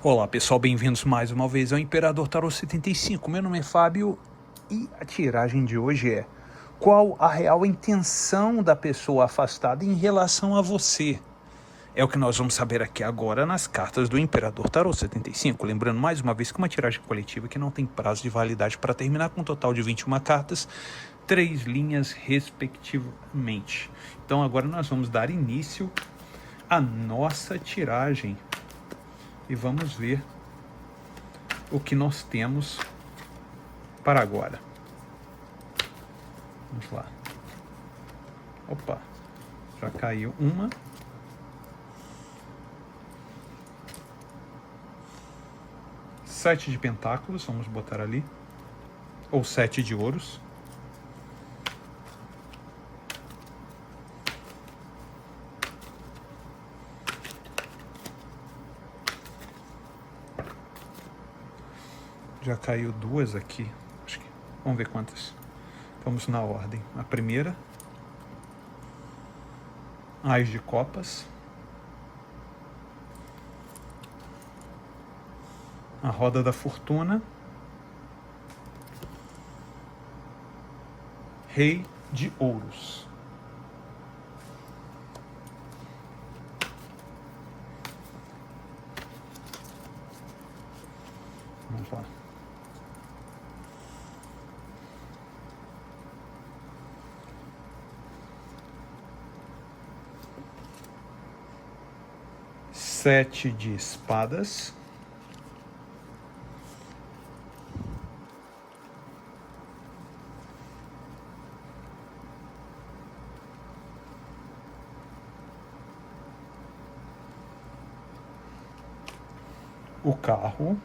Olá pessoal, bem-vindos mais uma vez ao Imperador Tarot 75. Meu nome é Fábio e a tiragem de hoje é: qual a real intenção da pessoa afastada em relação a você? É o que nós vamos saber aqui agora nas cartas do Imperador Tarot 75. Lembrando mais uma vez que uma tiragem coletiva que não tem prazo de validade para terminar, com um total de 21 cartas, 3 linhas respectivamente. Então agora nós vamos dar início à nossa tiragem e vamos ver o que nós temos para agora. Vamos lá. Opa, já caiu uma. Sete de pentáculos, vamos botar ali. Ou 7 de ouros. Já caiu duas aqui. Acho que... Vamos ver quantas. Vamos na ordem. A primeira. Ás de copas. A roda da fortuna. Rei de ouros. Vamos lá. Sete de espadas. O carro.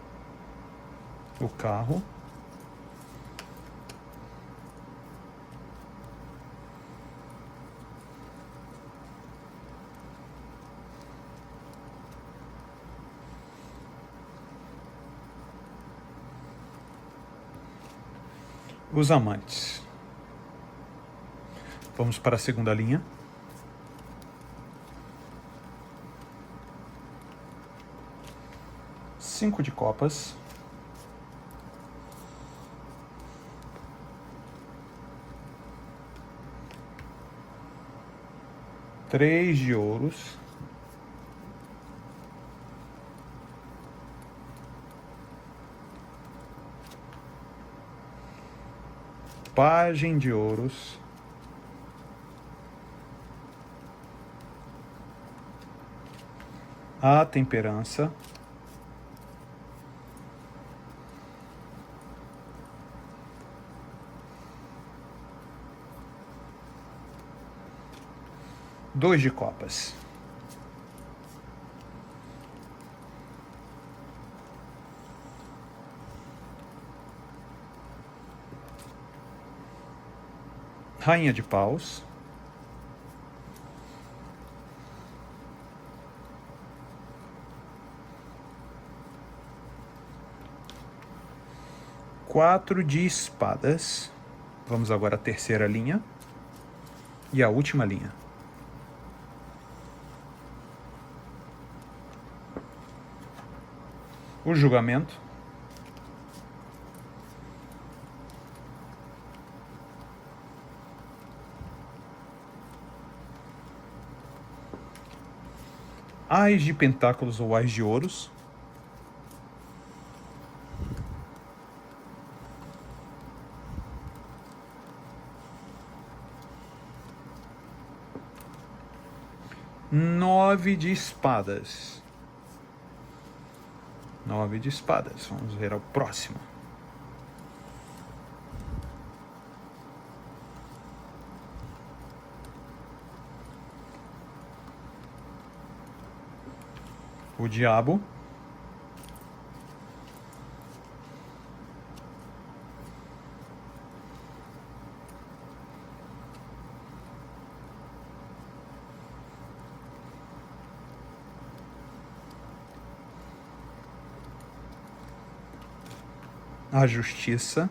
Os amantes. Vamos para a segunda linha. Cinco de copas. Três de ouros. Pajem de ouros. A temperança. Dois de copas. Rainha de paus. Quatro de espadas. Vamos agora à terceira linha. E a última linha. O julgamento. Ás de pentáculos ou ás de ouros. Nove de espadas. Nove de espadas. Vamos ver ao próximo. O diabo. A justiça.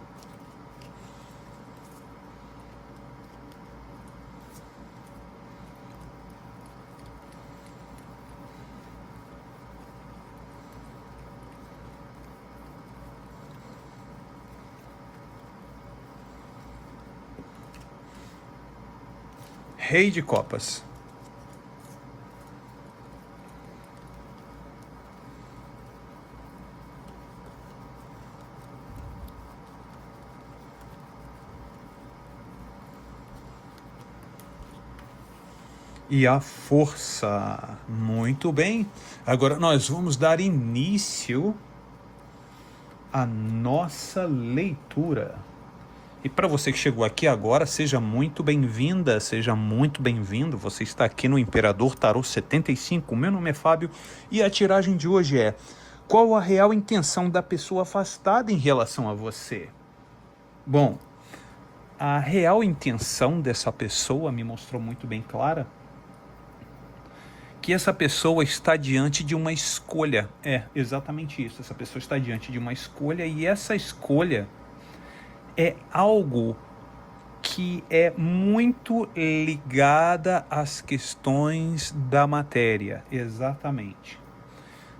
Rei de Copas. E a força. Muito bem. Agora nós vamos dar início à nossa leitura. E para você que chegou aqui agora, seja muito bem-vinda, seja muito bem-vindo. Você está aqui no Imperador Tarot 75. Meu nome é Fábio e a tiragem de hoje é: qual a real intenção da pessoa afastada em relação a você? Bom, a real intenção dessa pessoa me mostrou muito bem clara que essa pessoa está diante de uma escolha. É exatamente isso. Essa pessoa está diante de uma escolha e essa escolha é algo que é muito ligada às questões da matéria. Exatamente.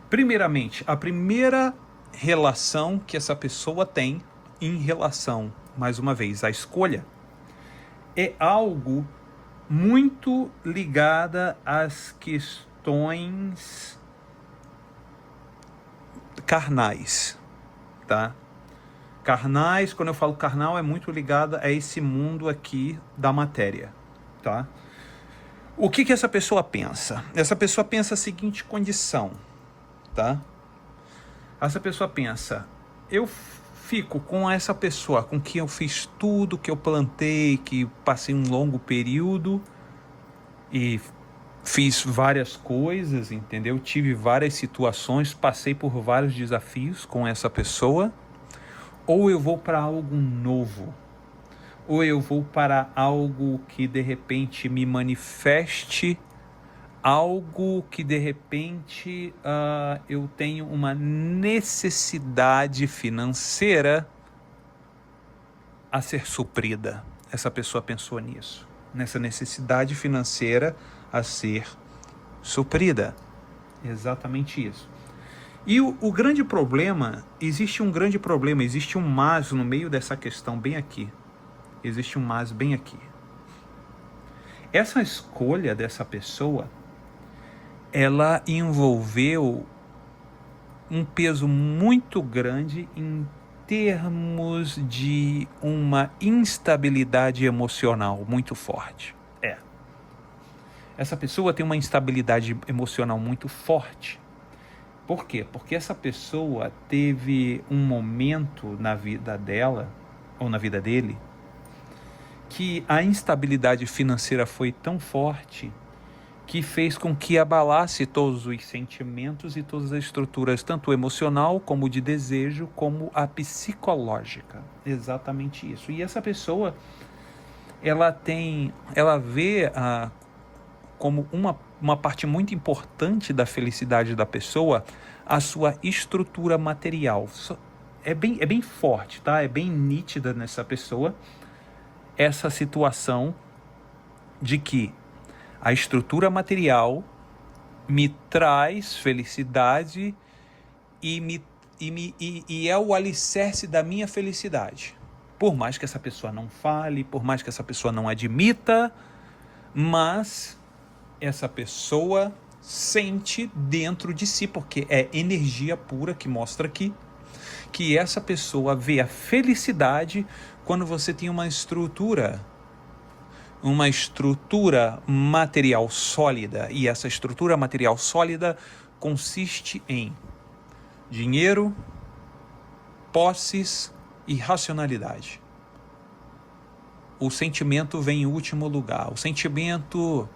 Primeiramente, a primeira relação que essa pessoa tem em relação, mais uma vez, à escolha, é algo muito ligada às questões carnais, tá? Carnais, quando eu falo carnal, é muito ligada a esse mundo aqui da matéria, tá? O que essa pessoa pensa? Essa pessoa pensa a seguinte condição, tá? Essa pessoa pensa: eu fico com essa pessoa com quem eu fiz tudo, que eu plantei, que passei um longo período e fiz várias coisas, entendeu? Tive várias situações, passei por vários desafios com essa pessoa. Ou eu vou para algo novo, ou eu vou para algo que de repente me manifeste, algo que de repente eu tenho uma necessidade financeira a ser suprida. Essa pessoa pensou nisso, nessa necessidade financeira a ser suprida. Exatamente isso. E o grande problema, existe um mas no meio dessa questão bem aqui. Existe um mas bem aqui. Essa escolha dessa pessoa, ela envolveu um peso muito grande em termos de uma instabilidade emocional muito forte. Essa pessoa tem uma instabilidade emocional muito forte. Por quê? Porque essa pessoa teve um momento na vida dela, ou na vida dele, que a instabilidade financeira foi tão forte que fez com que abalasse todos os sentimentos e todas as estruturas, tanto emocional, como de desejo, como a psicológica. Exatamente isso. E essa pessoa, ela vê como uma parte muito importante da felicidade da pessoa, a sua estrutura material. É bem forte, tá? É bem nítida nessa pessoa essa situação de que a estrutura material me traz felicidade e é o alicerce da minha felicidade. Por mais que essa pessoa não fale, por mais que essa pessoa não admita, mas essa pessoa sente dentro de si, porque é energia pura que mostra aqui, que essa pessoa vê a felicidade quando você tem uma estrutura material sólida, e essa estrutura material sólida consiste em dinheiro, posses e racionalidade. O sentimento vem em último lugar. O sentimento,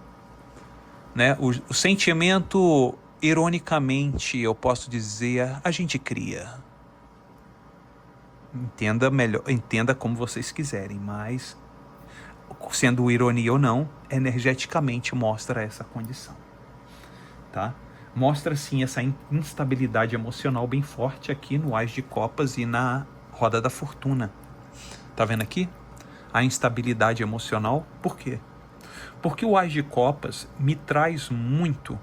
o sentimento, ironicamente, eu posso dizer, a gente cria. Entenda como vocês quiserem, mas sendo ironia ou não, energeticamente mostra essa condição, tá? Mostra sim essa instabilidade emocional bem forte aqui no Ás de Copas e na Roda da Fortuna. Tá vendo aqui? A instabilidade emocional. Por quê? Porque o Ás de Copas me traz muito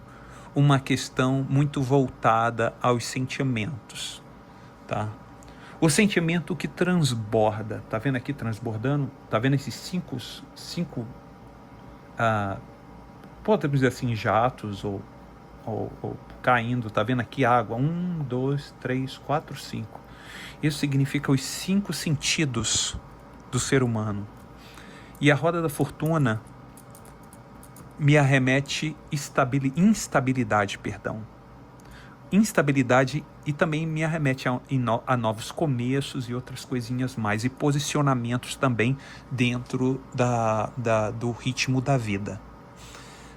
uma questão muito voltada aos sentimentos, tá? O sentimento que transborda, tá vendo aqui transbordando? Tá vendo esses cinco podemos dizer assim, jatos ou caindo. Tá vendo aqui água? 1, 2, 3, 4, 5. Isso significa os 5 sentidos do ser humano. E a roda da fortuna me arremete instabilidade, instabilidade, e também me arremete a novos começos e outras coisinhas mais, e posicionamentos também dentro do ritmo da vida.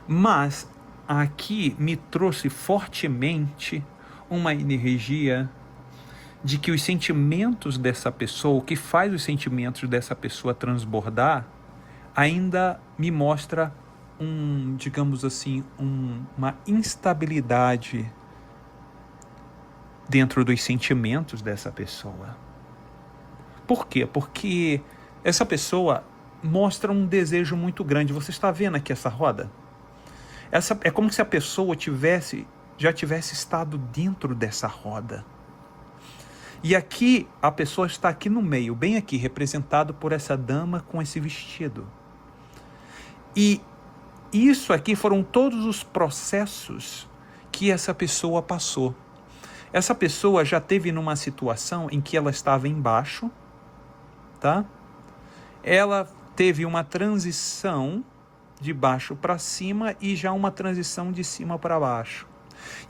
Mas aqui me trouxe fortemente uma energia de que os sentimentos dessa pessoa, o que faz os sentimentos dessa pessoa transbordar, ainda me mostra digamos assim, uma instabilidade dentro dos sentimentos dessa pessoa. Por quê? Porque essa pessoa mostra um desejo muito grande. Você está vendo aqui essa roda? É como se a pessoa já tivesse estado dentro dessa roda. E aqui, a pessoa está aqui no meio, bem aqui, representado por essa dama com esse vestido. E isso aqui foram todos os processos que essa pessoa passou. Essa pessoa já teve numa situação em que ela estava embaixo, tá? Ela teve uma transição de baixo para cima e já uma transição de cima para baixo.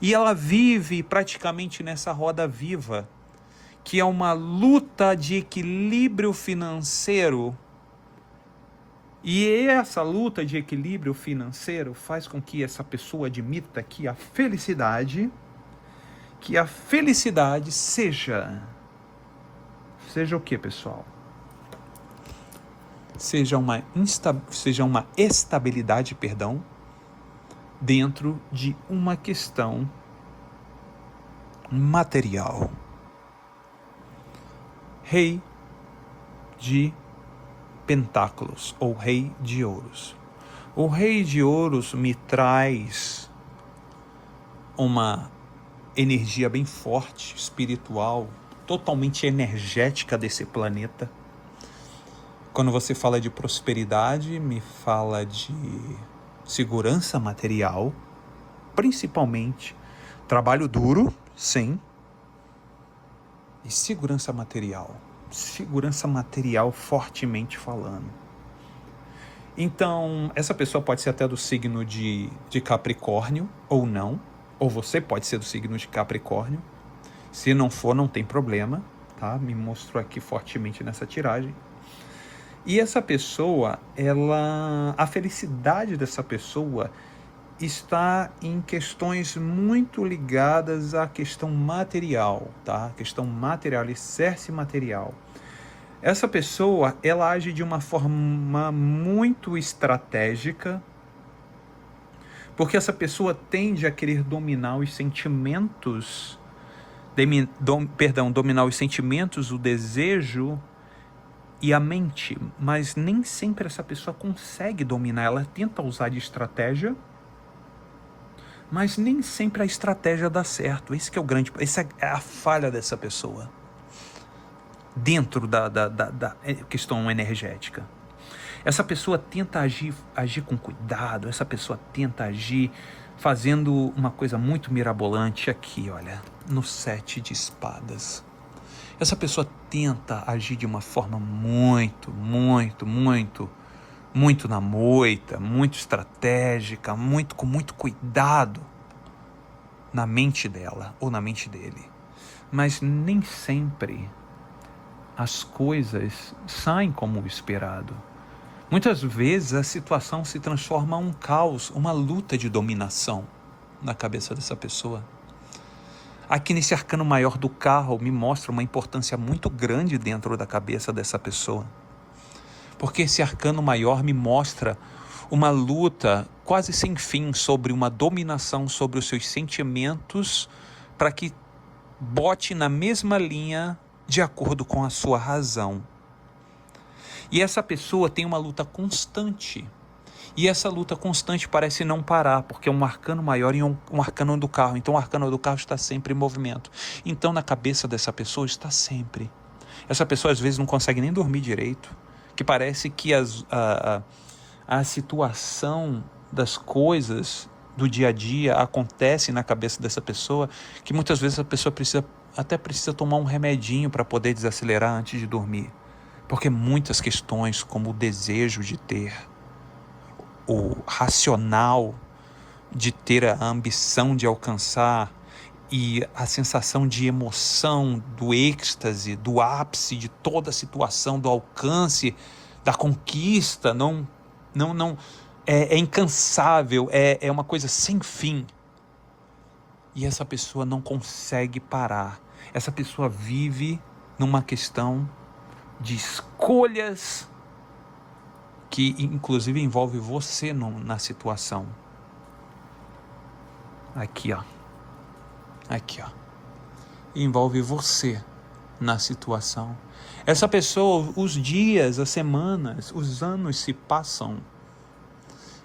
E ela vive praticamente nessa roda viva, que é uma luta de equilíbrio financeiro. E essa luta de equilíbrio financeiro faz com que essa pessoa admita que a felicidade seja o que, pessoal? Seja uma estabilidade, dentro de uma questão material. Rei de Pentáculos, ou Rei de Ouros. O Rei de Ouros me traz uma energia bem forte, espiritual, totalmente energética desse planeta. Quando você fala de prosperidade, me fala de segurança material, principalmente trabalho duro, sim, e segurança material fortemente falando. Então, essa pessoa pode ser até do signo de Capricórnio ou não, ou você pode ser do signo de Capricórnio. Se não for, não tem problema, tá? Me mostrou aqui fortemente nessa tiragem. E essa pessoa, a felicidade dessa pessoa está em questões muito ligadas à questão material, tá? Questão material, alicerce material. Essa pessoa, ela age de uma forma muito estratégica, porque essa pessoa tende a querer dominar os sentimentos, dominar os sentimentos, o desejo e a mente, mas nem sempre essa pessoa consegue dominar. Ela tenta usar de estratégia, mas nem sempre a estratégia dá certo. Essa é a falha dessa pessoa dentro da questão energética. Essa pessoa tenta agir com cuidado, essa pessoa tenta agir fazendo uma coisa muito mirabolante aqui, olha, no 7 de espadas. Essa pessoa tenta agir de uma forma muito na moita, muito estratégica, com muito cuidado na mente dela ou na mente dele. Mas nem sempre as coisas saem como esperado. Muitas vezes a situação se transforma em um caos, uma luta de dominação na cabeça dessa pessoa. Aqui nesse arcano maior do carro me mostra uma importância muito grande dentro da cabeça dessa pessoa. Porque esse arcano maior me mostra uma luta quase sem fim sobre uma dominação sobre os seus sentimentos para que bote na mesma linha de acordo com a sua razão. E essa pessoa tem uma luta constante. E essa luta constante parece não parar, porque é um arcano maior e um arcano do carro. Então o arcano do carro está sempre em movimento. Então na cabeça dessa pessoa está sempre. Essa pessoa às vezes não consegue nem dormir direito, que parece que a situação das coisas do dia a dia acontece na cabeça dessa pessoa, que muitas vezes a pessoa precisa tomar um remedinho para poder desacelerar antes de dormir. Porque muitas questões, como o desejo de ter, o racional de ter a ambição de alcançar e a sensação de emoção, do êxtase, do ápice de toda a situação, do alcance, da conquista, é incansável, é uma coisa sem fim. E essa pessoa não consegue parar. Essa pessoa vive numa questão de escolhas que inclusive envolve você na situação. Aqui, ó. Envolve você na situação. Essa pessoa, os dias, as semanas, os anos se passam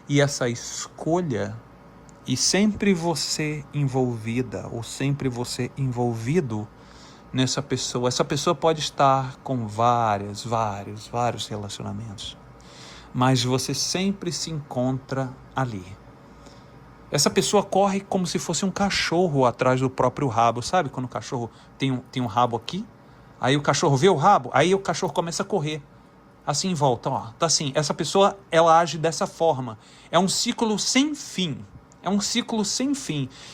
e essa escolha, e sempre você envolvida ou sempre você envolvido nessa pessoa. Essa pessoa pode estar com vários relacionamentos, mas você sempre se encontra ali. Essa pessoa corre como se fosse um cachorro atrás do próprio rabo. Sabe quando o cachorro tem um rabo aqui? Aí o cachorro vê o rabo, aí o cachorro começa a correr. Assim em volta, ó. Tá assim, essa pessoa, ela age dessa forma. É um ciclo sem fim.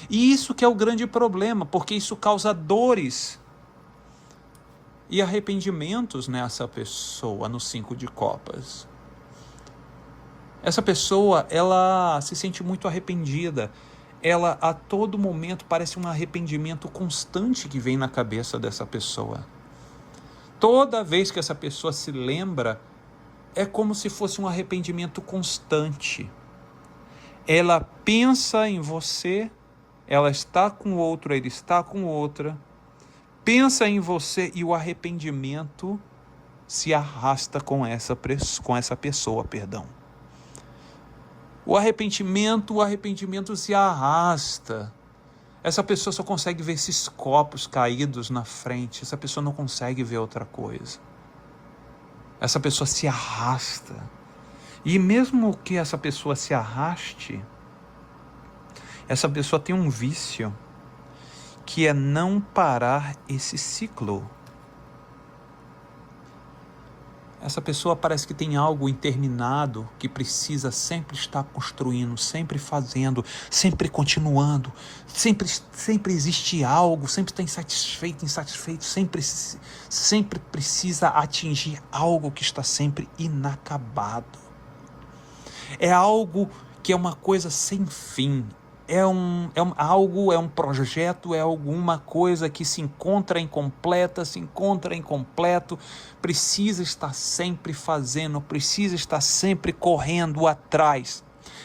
E isso que é o grande problema, porque isso causa dores e arrependimentos nessa pessoa, no 5 de copas. Essa pessoa, ela se sente muito arrependida. Ela, a todo momento, parece um arrependimento constante que vem na cabeça dessa pessoa. Toda vez que essa pessoa se lembra, é como se fosse um arrependimento constante. Ela pensa em você, ela está com outro, ele está com outra. Pensa em você e o arrependimento se arrasta com essa pessoa. O arrependimento se arrasta. Essa pessoa só consegue ver esses copos caídos na frente. Essa pessoa não consegue ver outra coisa. Essa pessoa se arrasta. E mesmo que essa pessoa se arraste, essa pessoa tem um vício, que é não parar esse ciclo. Essa pessoa parece que tem algo interminado que precisa sempre estar construindo, sempre fazendo, sempre continuando, sempre existe algo, sempre está insatisfeito, sempre precisa atingir algo que está sempre inacabado. É algo que é uma coisa sem fim. É um projeto, é alguma coisa que se encontra incompleto, precisa estar sempre fazendo, precisa estar sempre correndo atrás.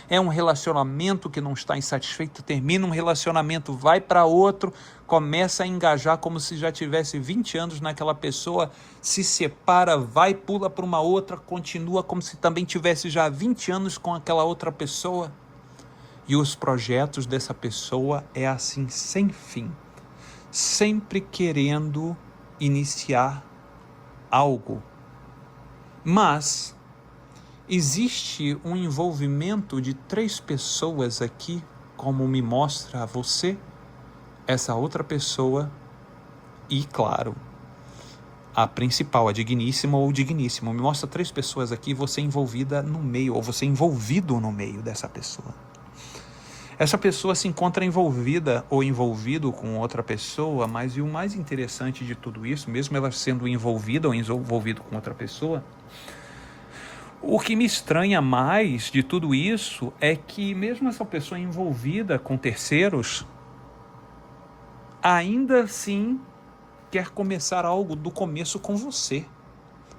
É um relacionamento que não está insatisfeito, termina um relacionamento, vai para outro, começa a engajar como se já tivesse 20 anos naquela pessoa, se separa, vai, pula para uma outra, continua como se também tivesse já 20 anos com aquela outra pessoa. E os projetos dessa pessoa é assim, sem fim, sempre querendo iniciar algo. Mas existe um envolvimento de 3 pessoas aqui, como me mostra a você, essa outra pessoa e, claro, a principal, a digníssima ou digníssimo. Me mostra 3 pessoas aqui, você envolvida no meio, ou você envolvido no meio dessa pessoa. Essa pessoa se encontra envolvida ou envolvido com outra pessoa, mas e o mais interessante de tudo isso, mesmo ela sendo envolvida ou envolvido com outra pessoa, o que me estranha mais de tudo isso é que mesmo essa pessoa envolvida com terceiros, ainda assim quer começar algo do começo com você.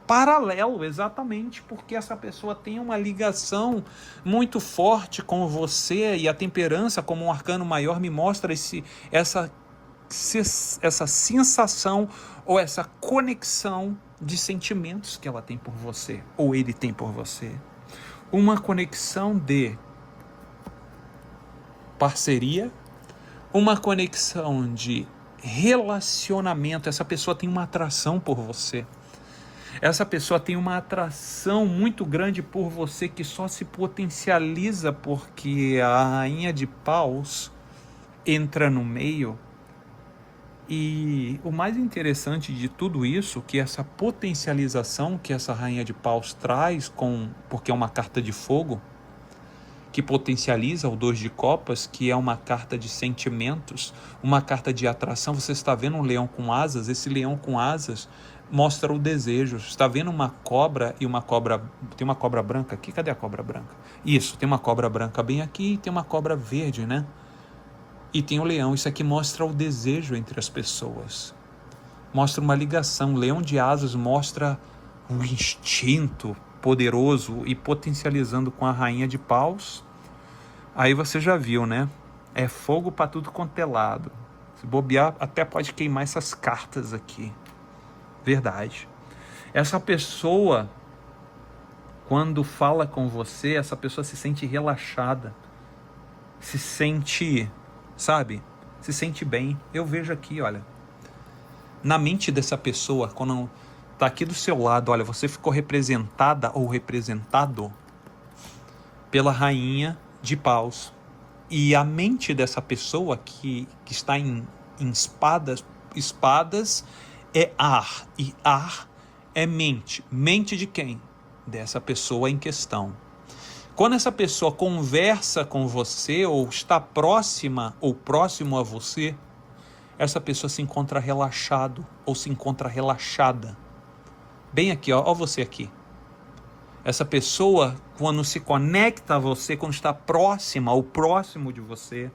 Paralelo, exatamente, porque essa pessoa tem uma ligação muito forte com você, e a temperança, como um arcano maior, me mostra essa sensação ou essa conexão de sentimentos que ela tem por você, ou ele tem por você. Uma conexão de parceria, uma conexão de relacionamento. Essa pessoa tem uma atração por você. Essa pessoa tem uma atração muito grande por você que só se potencializa porque a rainha de paus entra no meio. E o mais interessante de tudo isso, que essa potencialização que essa rainha de paus traz, porque é uma carta de fogo, que potencializa o 2 de copas, que é uma carta de sentimentos, uma carta de atração. Você está vendo um leão com asas? Esse leão com asas mostra o desejo. Está vendo uma cobra e uma cobra... Tem uma cobra branca aqui? Cadê a cobra branca? Isso, tem uma cobra branca bem aqui e tem uma cobra verde, né? E tem o leão. Isso aqui mostra o desejo entre as pessoas. Mostra uma ligação. O leão de asas mostra o instinto poderoso e potencializando com a rainha de paus. Aí você já viu, né? É fogo para tudo quanto é lado. Se bobear, até pode queimar essas cartas aqui. Verdade. Essa pessoa, quando fala com você, essa pessoa se sente relaxada. Se sente, sabe? Se sente bem. Eu vejo aqui, olha. Na mente dessa pessoa, quando tá aqui do seu lado, olha, você ficou representada ou representado pela rainha de paus. E a mente dessa pessoa que está em espadas é ar. E ar é mente. Mente de quem? Dessa pessoa em questão. Quando essa pessoa conversa com você ou está próxima ou próximo a você, essa pessoa se encontra relaxado ou se encontra relaxada. Bem aqui, ó você aqui. Essa pessoa, quando se conecta a você, quando está próxima ou próximo de você,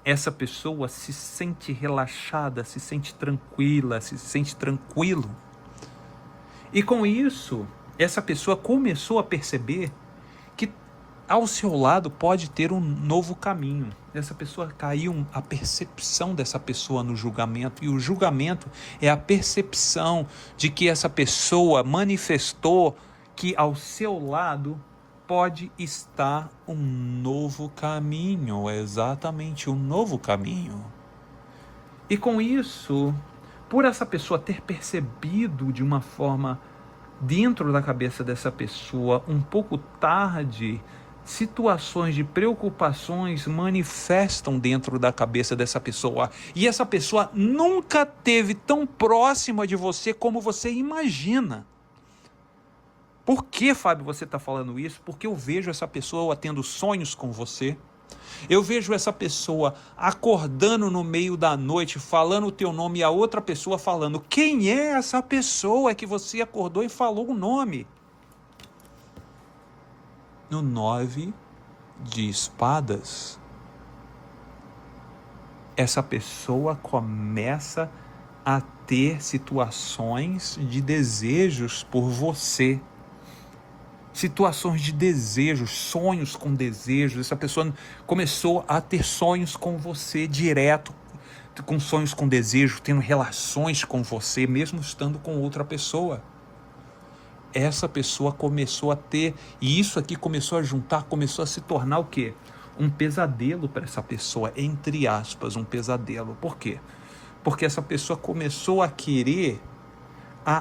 essa pessoa se sente relaxada, se sente tranquila, se sente tranquilo. E com isso, essa pessoa começou a perceber que ao seu lado pode ter um novo caminho. Essa pessoa caiu a percepção dessa pessoa no julgamento, e o julgamento é a percepção de que essa pessoa manifestou que ao seu lado pode estar um novo caminho, exatamente um novo caminho. E com isso, por essa pessoa ter percebido de uma forma dentro da cabeça dessa pessoa um pouco tarde, situações de preocupações manifestam dentro da cabeça dessa pessoa. E essa pessoa nunca teve tão próxima de você como você imagina. Por que, Fábio, você está falando isso? Porque eu vejo essa pessoa tendo sonhos com você. Eu vejo essa pessoa acordando no meio da noite, falando o teu nome, e a outra pessoa falando: quem é essa pessoa que você acordou e falou o nome? No 9 de espadas, essa pessoa começa a ter situações de desejos por você. Situações de desejos, sonhos com desejos. Essa pessoa começou a ter sonhos com você direto, com sonhos com desejo, tendo relações com você, mesmo estando com outra pessoa. Essa pessoa começou a ter, e isso aqui começou a juntar, começou a se tornar o quê? Um pesadelo para essa pessoa, entre aspas, um pesadelo. Por quê? Porque essa pessoa começou a querer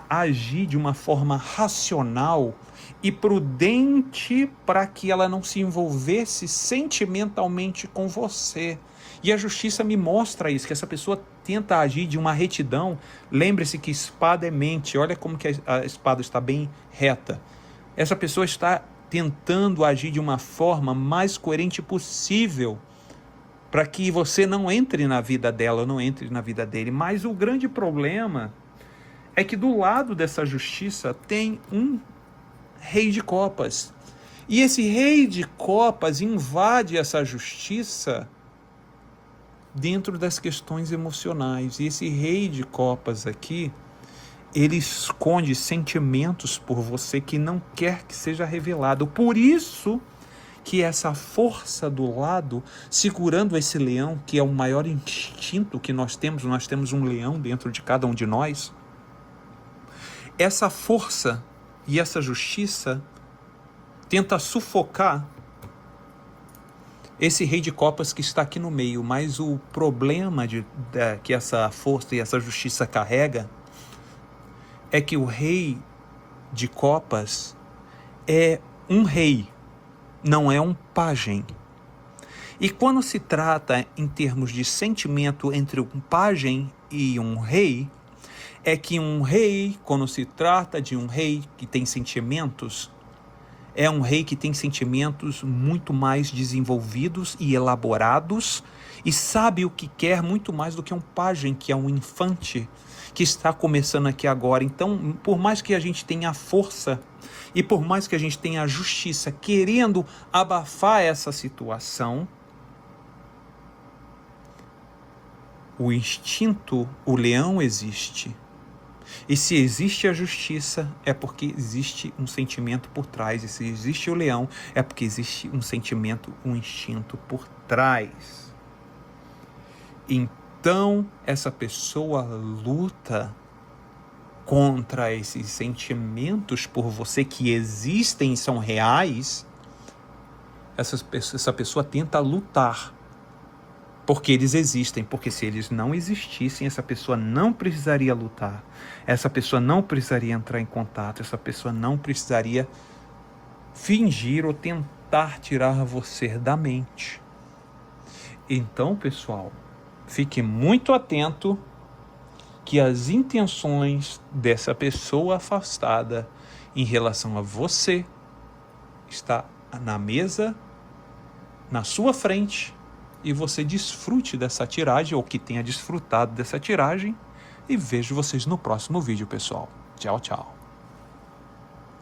agir de uma forma racional e prudente para que ela não se envolvesse sentimentalmente com você. E a justiça me mostra isso, que essa pessoa tenta agir de uma retidão. Lembre-se que espada é mente. Olha como que a espada está bem reta. Essa pessoa está tentando agir de uma forma mais coerente possível para que você não entre na vida dela, não entre na vida dele. Mas o grande problema é que do lado dessa justiça tem um rei de copas. E esse rei de copas invade essa justiça dentro das questões emocionais. E esse rei de copas aqui, ele esconde sentimentos por você que não quer que seja revelado. Por isso que essa força do lado, segurando esse leão, que é o maior instinto que nós temos um leão dentro de cada um de nós. Essa força e essa justiça tenta sufocar esse rei de copas que está aqui no meio, mas o problema que essa força e essa justiça carrega é que o rei de copas é um rei, não é um pajem. E quando se trata em termos de sentimento entre um pajem e um rei, é que um rei, quando se trata de um rei que tem sentimentos, é um rei que tem sentimentos muito mais desenvolvidos e elaborados e sabe o que quer muito mais do que um pajem, que é um infante, que está começando aqui agora. Então, por mais que a gente tenha a força e por mais que a gente tenha a justiça querendo abafar essa situação, o instinto, o leão existe. E se existe a justiça, é porque existe um sentimento por trás. E se existe o leão, é porque existe um sentimento, um instinto por trás. Então, essa pessoa luta contra esses sentimentos por você que existem e são reais. Essa pessoa tenta lutar porque eles existem, porque se eles não existissem, essa pessoa não precisaria lutar, essa pessoa não precisaria entrar em contato, essa pessoa não precisaria fingir ou tentar tirar você da mente. Então, pessoal, fique muito atento que as intenções dessa pessoa afastada em relação a você está na mesa, na sua frente, e você desfrute dessa tiragem, ou que tenha desfrutado dessa tiragem, e vejo vocês no próximo vídeo, pessoal. Tchau, tchau.